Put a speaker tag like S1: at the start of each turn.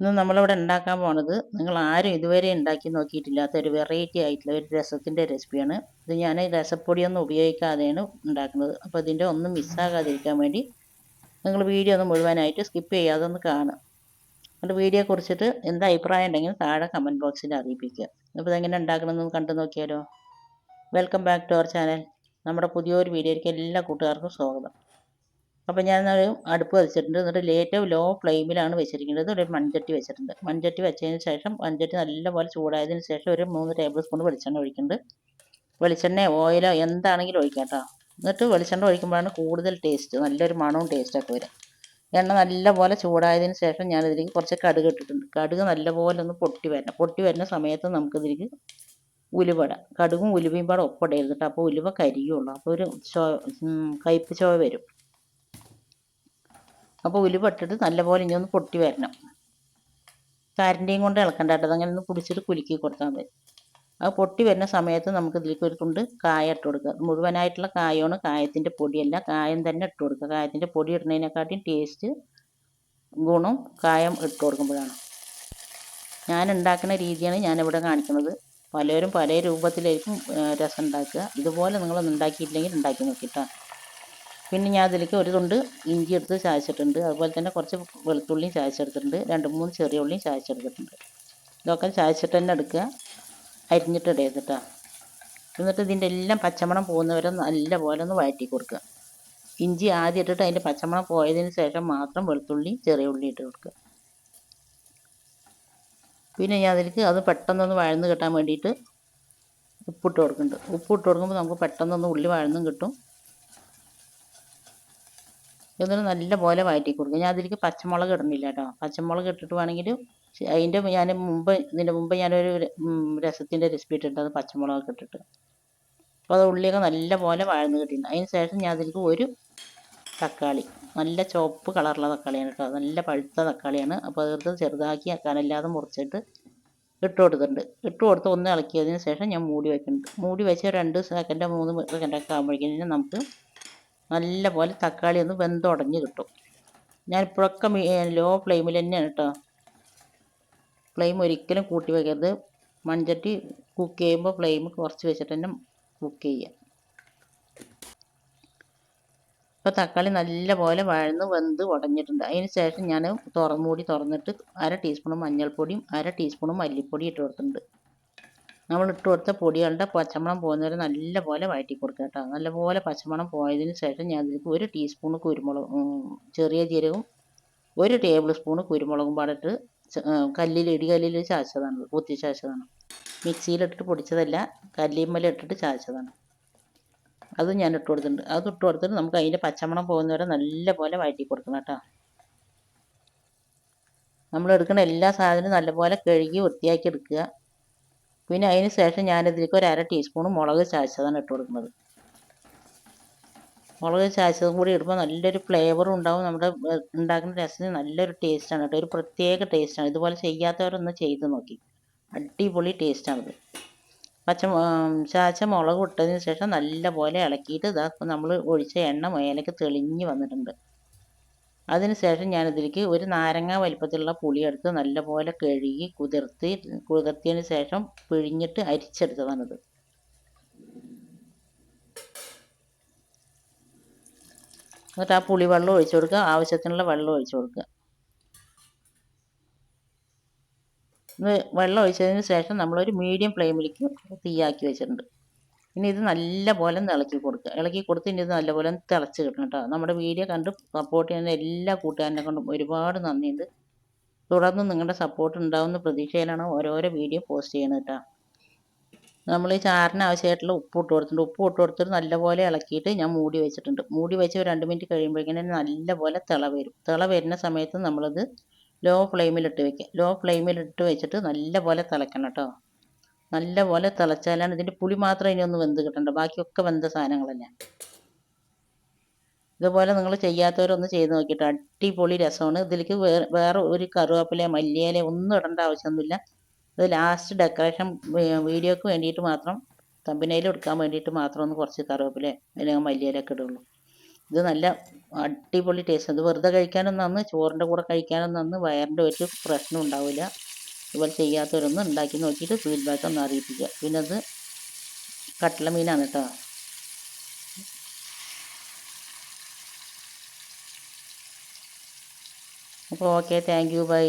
S1: ഇന്ന് നമ്മളിവിടെ ഉണ്ടാക്കാൻ പോണത് നിങ്ങൾ ആരും ഇതുവരെ ഉണ്ടാക്കി നോക്കിയിട്ടില്ലാത്ത ഒരു വെറൈറ്റി ആയിട്ടുള്ള ഒരു രസത്തിൻ്റെ റെസിപ്പിയാണ്. ഇത് ഞാൻ രസപ്പൊടിയൊന്നും ഉപയോഗിക്കാതെയാണ് ഉണ്ടാക്കുന്നത്. അപ്പോൾ ഇതിൻ്റെ ഒന്നും മിസ്സാകാതിരിക്കാൻ വേണ്ടി നിങ്ങൾ വീഡിയോ ഒന്ന് മുഴുവനായിട്ട് സ്കിപ്പ് ചെയ്യാതെ ഒന്ന് കാണുക. എന്നിട്ട് വീഡിയോ കുറിച്ചിട്ട് എന്താ അഭിപ്രായം ഉണ്ടെങ്കിൽ താഴെ കമൻറ്റ് ബോക്സിൽ അറിയിപ്പിക്കുക. അപ്പോൾ ഇതെങ്ങനെ ഉണ്ടാക്കണമെന്ന് കണ്ടു നോക്കിയാലോ. Welcome back to our channel. നമ്മുടെ പുതിയൊരു വീഡിയോയിലേക്ക് എല്ലാ കൂട്ടുകാർക്കും സ്വാഗതം. അപ്പോൾ ഞാനൊരു അടുപ്പ് വെച്ചിട്ടുണ്ട്. എന്നിട്ട് ഏറ്റവും ലോ ഫ്ലെയിമിലാണ് വെച്ചിരിക്കുന്നത്. ഒരു മൺചട്ടി വെച്ചിട്ടുണ്ട്. മൺചട്ടി വെച്ചതിന് ശേഷം മൺചട്ടി നല്ലപോലെ ചൂടായതിന് ശേഷം ഒരു 3 ടേബിൾ സ്പൂൺ വെളിച്ചെണ്ണ ഒഴിക്കുന്നുണ്ട്. വെളിച്ചെണ്ണ ഓയിലോ എന്താണെങ്കിലും ഒഴിക്കാം കേട്ടോ. എന്നിട്ട് വെളിച്ചെണ്ണ ഒഴിക്കുമ്പോഴാണ് കൂടുതൽ ടേസ്റ്റ്, നല്ലൊരു മണവും ടേസ്റ്റൊക്കെ വരും. എണ്ണ നല്ലപോലെ ചൂടായതിന് ശേഷം ഞാനിതിലേക്ക് കുറച്ച് കടുക് ഇട്ടിട്ടുണ്ട്. കടുക് നല്ലപോലെ ഒന്ന് പൊട്ടി വരുന്ന സമയത്ത് നമുക്കിതിലേക്ക് ഉലുവ ഇടാം. കടുകും ഉലുവയും പാടെ ഒപ്പിടരുത് കേട്ടോ. അപ്പോൾ ഉലുവ കരിയുള്ളൂ. അപ്പോൾ ഒരു കയ്പ്പ് ചുവ വരും. അപ്പോൾ ഉലുവ ഇട്ടിട്ട് നല്ലപോലെ ഇനി ഒന്ന് പൊട്ടി വരണം. കരണ്ടിയും കൊണ്ട് ഇളക്കണ്ട കേട്ടോ. അതങ്ങനെ ഒന്ന് പിടിച്ചിട്ട് കുലുക്കി കൊടുത്താൽ മതി. അത് പൊട്ടി വരുന്ന സമയത്ത് നമുക്ക് ഇതിലേക്ക് ഒരു തുണ്ട് കായ ഇട്ട് കൊടുക്കുക. മുഴുവനായിട്ടുള്ള കായമാണ്, കായത്തിൻ്റെ പൊടിയല്ല. കായം തന്നെ ഇട്ട് കൊടുക്കുക. കായത്തിൻ്റെ പൊടി ഇടുന്നതിനെക്കാട്ടിയും ടേസ്റ്റ് ഗുണം കായം ഇട്ട് കൊടുക്കുമ്പോഴാണ്. ഞാൻ ഉണ്ടാക്കുന്ന രീതിയാണ് ഞാനിവിടെ കാണിക്കുന്നത്. പലരും പല രൂപത്തിലായിരിക്കും രസം ഉണ്ടാക്കുക. ഇതുപോലെ നിങ്ങളൊന്നും ഉണ്ടാക്കിയിട്ടില്ലെങ്കിൽ ഉണ്ടാക്കി നോക്കിയിട്ടാണ്. പിന്നെ ഞാൻ അതിലേക്ക് ഒരു തുണ്ട് ഇഞ്ചി എടുത്ത് ചായച്ചിട്ടുണ്ട്. അതുപോലെ തന്നെ കുറച്ച് വെളുത്തുള്ളിയും ചായച്ചെടുത്തിട്ടുണ്ട്. 2-3 ചെറിയ ഉള്ളിയും ചായച്ചെടുത്തിട്ടുണ്ട്. ഇതൊക്കെ ചായച്ചിട്ട് തന്നെ എടുക്കുക, അരിഞ്ഞിട്ട് ഇടരുത് കേട്ടോ. എന്നിട്ട് ഇതിൻ്റെ എല്ലാം പച്ചമണം പോകുന്നവരെ നല്ലപോലെ ഒന്ന് വഴറ്റി കൊടുക്കുക. ഇഞ്ചി ആദ്യം ഇട്ടിട്ട് അതിൻ്റെ പച്ചമണം പോയതിന് ശേഷം മാത്രം വെളുത്തുള്ളി ചെറിയ ഉള്ളി ഇട്ട് കൊടുക്കുക. പിന്നെ ഞാൻ അതിലേക്ക് അത് പെട്ടെന്നൊന്ന് വഴന്ന് കിട്ടാൻ വേണ്ടിയിട്ട് ഉപ്പിട്ട് കൊടുക്കുന്നുണ്ട്. ഉപ്പിട്ട് കൊടുക്കുമ്പോൾ നമുക്ക് പെട്ടെന്നൊന്ന് ഉള്ളി വഴന്നും കിട്ടും. എന്നിട്ട് നല്ലപോലെ വഴറ്റി കൊടുക്കുക. ഞാൻ അതിലേക്ക് പച്ചമുളക് ഇടുന്നില്ല കേട്ടോ. പച്ചമുളക് ഇട്ടിട്ട് വേണമെങ്കിൽ ഇതിൻ്റെ മുമ്പ് ഞാനൊരു രസത്തിൻ്റെ റെസിപ്പി ഇട്ടിട്ടുണ്ട്, അത് പച്ചമുളകൊക്കെ ഇട്ടിട്ട്. അപ്പോൾ അത് ഉള്ളിയൊക്കെ നല്ലപോലെ വഴന്ന് കിട്ടിയിട്ടുണ്ട്. അതിന് ശേഷം ഞാൻ അതിലേക്ക് ഒരു തക്കാളി, നല്ല ചുവപ്പ് കളറുള്ള തക്കാളിയാണ് കേട്ടോ. നല്ല പഴുത്ത തക്കാളിയാണ്. അപ്പോൾ അതെടുത്ത് ചെറുതാക്കി കനല്ലാതെ മുറിച്ചിട്ട് ഇട്ട് കൊടുത്തിട്ടുണ്ട്. ഇട്ട് കൊടുത്ത് ഒന്ന് ഇളക്കിയതിന് ശേഷം ഞാൻ മൂടി വയ്ക്കുന്നുണ്ട്. മൂടി വെച്ച് 2 സെക്കൻഡോ 3 സെക്കൻഡൊക്കെ ആകുമ്പോഴേക്കും നമുക്ക് നല്ലപോലെ തക്കാളി ഒന്ന് വെന്തുടഞ്ഞ് കിട്ടും. ഞാൻ ഇപ്പോഴൊക്കെ ലോ ഫ്ലെയിമിൽ തന്നെയാണ് കേട്ടോ. ഫ്ലെയിം ഒരിക്കലും കൂട്ടി വയ്ക്കരുത്. മൺചട്ടി കുക്ക് ചെയ്യുമ്പോൾ ഫ്ലെയിം കുറച്ച് വെച്ചിട്ട് തന്നെ കുക്ക് ചെയ്യുക. ഇപ്പോൾ തക്കാളി നല്ലപോലെ വഴന്ന് വെന്ത് ഉടഞ്ഞിട്ടുണ്ട്. അതിന് ശേഷം ഞാൻ മൂടി തുറന്നിട്ട് 1/2 ടീസ്പൂൺ മഞ്ഞൾപ്പൊടിയും 1/2 ടീസ്പൂൺ മല്ലിപ്പൊടി ഇട്ട് കൊടുത്തിട്ടുണ്ട്. നമ്മൾ ഇട്ട് കൊടുത്ത പൊടികളുടെ പച്ചമണം പോകുന്നവരെ നല്ലപോലെ വഴറ്റി കൊടുക്കുക കേട്ടോ. നല്ലപോലെ പച്ചമണം പോയതിന് ശേഷം ഞാൻ അതിലേക്ക് 1 ടീസ്പൂൺ ചെറിയ ജീരകവും 1 ടേബിൾ സ്പൂൺ കുരുമുളകും പാടിട്ട് ഇടികല്ലിൽ ചാച്ചതാണ്, കുത്തി ചാച്ചതാണ്. മിക്സിയിലിട്ടിട്ട് പൊടിച്ചതല്ല, കല്ലിമ്മൽ ഇട്ടിട്ട് ചാച്ചതാണ്. അത് ഞാൻ ഇട്ട് കൊടുത്തിട്ടുണ്ട്. അത് ഇട്ട് കൊടുത്തിട്ട് നമുക്ക് അതിൻ്റെ പച്ചമണം പോകുന്നവരെ നല്ലപോലെ വഴറ്റി കൊടുക്കണം കേട്ടോ. നമ്മൾ എടുക്കുന്ന എല്ലാ സാധനവും നല്ലപോലെ കഴുകി വൃത്തിയാക്കി എടുക്കുക. പിന്നെ അതിന് ശേഷം ഞാനിതിലേക്ക് 1/2 ടീസ്പൂൺ മുളക് ചായച്ചതാണ് ഇട്ട് കൊടുക്കുന്നത്. മുളക് ചായച്ചതും കൂടി ഇടുമ്പോൾ നല്ലൊരു ഫ്ലേവറും ഉണ്ടാവും. നമ്മുടെ ഉണ്ടാക്കുന്ന രസത്തിന് നല്ലൊരു ടേസ്റ്റാണ് കേട്ടോ. ഒരു പ്രത്യേക ടേസ്റ്റാണ്. ഇതുപോലെ ചെയ്യാത്തവരൊന്ന് ചെയ്ത് നോക്കി. അടിപൊളി ടേസ്റ്റാണിത്. ചായച്ച മുളക് ഇട്ടതിന് ശേഷം നല്ലപോലെ ഇളക്കിയിട്ട് ഇതാ നമ്മൾ ഒഴിച്ച എണ്ണ മേലേക്ക് തെളിഞ്ഞ് വന്നിട്ടുണ്ട്. അതിന് ശേഷം ഞാനിതിലേക്ക് ഒരു നാരങ്ങ വലിപ്പത്തിലുള്ള പുളി എടുത്ത് നല്ലപോലെ കഴുകി കുതിർത്തിയതിന് ശേഷം പിഴിഞ്ഞിട്ട് അരിച്ചെടുത്തതാണിത്. എന്നിട്ട് ആ പുളി വെള്ളം ഒഴിച്ചു കൊടുക്കുക. ആവശ്യത്തിനുള്ള വെള്ളം ഒഴിച്ചു കൊടുക്കുക. വെള്ളം ഒഴിച്ചതിന് ശേഷം നമ്മളൊരു മീഡിയം ഫ്ലെയിമിലേക്ക് തീയാക്കി വെച്ചിട്ടുണ്ട്. ഇനി ഇത് നല്ലപോലെ ഇളക്കി കൊടുക്കുക. ഇളക്കി കൊടുത്ത് ഇനി ഇത് നല്ലപോലെ തിളച്ച് കിട്ടണം കേട്ടോ. നമ്മുടെ വീഡിയോ കണ്ട് സപ്പോർട്ട് ചെയ്യുന്ന എല്ലാ കൂട്ടുകാരനെ കൊണ്ടും ഒരുപാട് നന്ദിയുണ്ട്. തുടർന്ന് നിങ്ങളുടെ സപ്പോർട്ട് ഉണ്ടാവുന്ന പ്രതീക്ഷയിലാണ് ഓരോരോ വീഡിയോ പോസ്റ്റ് ചെയ്യുന്നത് കേട്ടോ. നമ്മൾ ഈ ചാറിന് ആവശ്യമായിട്ടുള്ള ഉപ്പ് ഇട്ട് കൊടുത്തിട്ടുണ്ട്. ഉപ്പ് ഇട്ട് കൊടുത്തിട്ട് നല്ലപോലെ ഇളക്കിയിട്ട് ഞാൻ മൂടി വെച്ചിട്ടുണ്ട്. മൂടി വെച്ച് ഒരു 2 മിനിറ്റ് കഴിയുമ്പോഴേക്കും നല്ലപോലെ തിള വരും. തിള വരുന്ന സമയത്ത് നമ്മളത് ലോ ഫ്ലെയിമിലിട്ട് വെക്കുക. ലോ ഫ്ലെയിമിലിട്ട് വെച്ചിട്ട് നല്ലപോലെ തിളയ്ക്കണം കേട്ടോ. നല്ലപോലെ തിളച്ചാലാണ് ഇതിൻ്റെ പുളി മാത്രം ഇനി ഒന്ന് വെന്ത് കിട്ടണ്ട. ബാക്കിയൊക്കെ വെന്ത സാധനങ്ങളല്ലേ. ഇതുപോലെ നിങ്ങൾ ചെയ്യാത്തവരൊന്ന് ചെയ്ത് നോക്കിയിട്ട് അടിപൊളി രസമാണ്. ഇതിലേക്ക് വേറെ ഒരു കറിവേപ്പില മല്ലിയില ഒന്നും ഇടേണ്ട ആവശ്യമൊന്നുമില്ല. ഇത് ലാസ്റ്റ് ഡെക്കറേഷൻ വീഡിയോക്ക് വേണ്ടിയിട്ട് മാത്രം, തമ്പനയിൽ എടുക്കാൻ വേണ്ടിയിട്ട് മാത്രം ഒന്ന് കുറച്ച് കറിവേപ്പില അല്ലെങ്കിൽ മല്ലിയിലൊക്കെ ഇടുള്ളൂ. ഇത് നല്ല അടിപൊളി ടേസ്റ്റ്. അത് വെറുതെ കഴിക്കാനും നന്ന്, ചോറിൻ്റെ കൂടെ കഴിക്കാനും നന്ന്, വയറിൻ്റെ ഒരു പ്രശ്നം ഉണ്ടാവില്ല. ഇതുപോലെ ചെയ്യാത്തവരൊന്ന് ഉണ്ടാക്കി നോക്കിയിട്ട് ഫീഡ്ബാക്ക് ഒന്ന് അറിയിപ്പിക്കുക. പിന്നെ അത് കട്ട്ള മീനാണ് കേട്ടോ. അപ്പോൾ ഓക്കെ, താങ്ക് യു, ബൈ.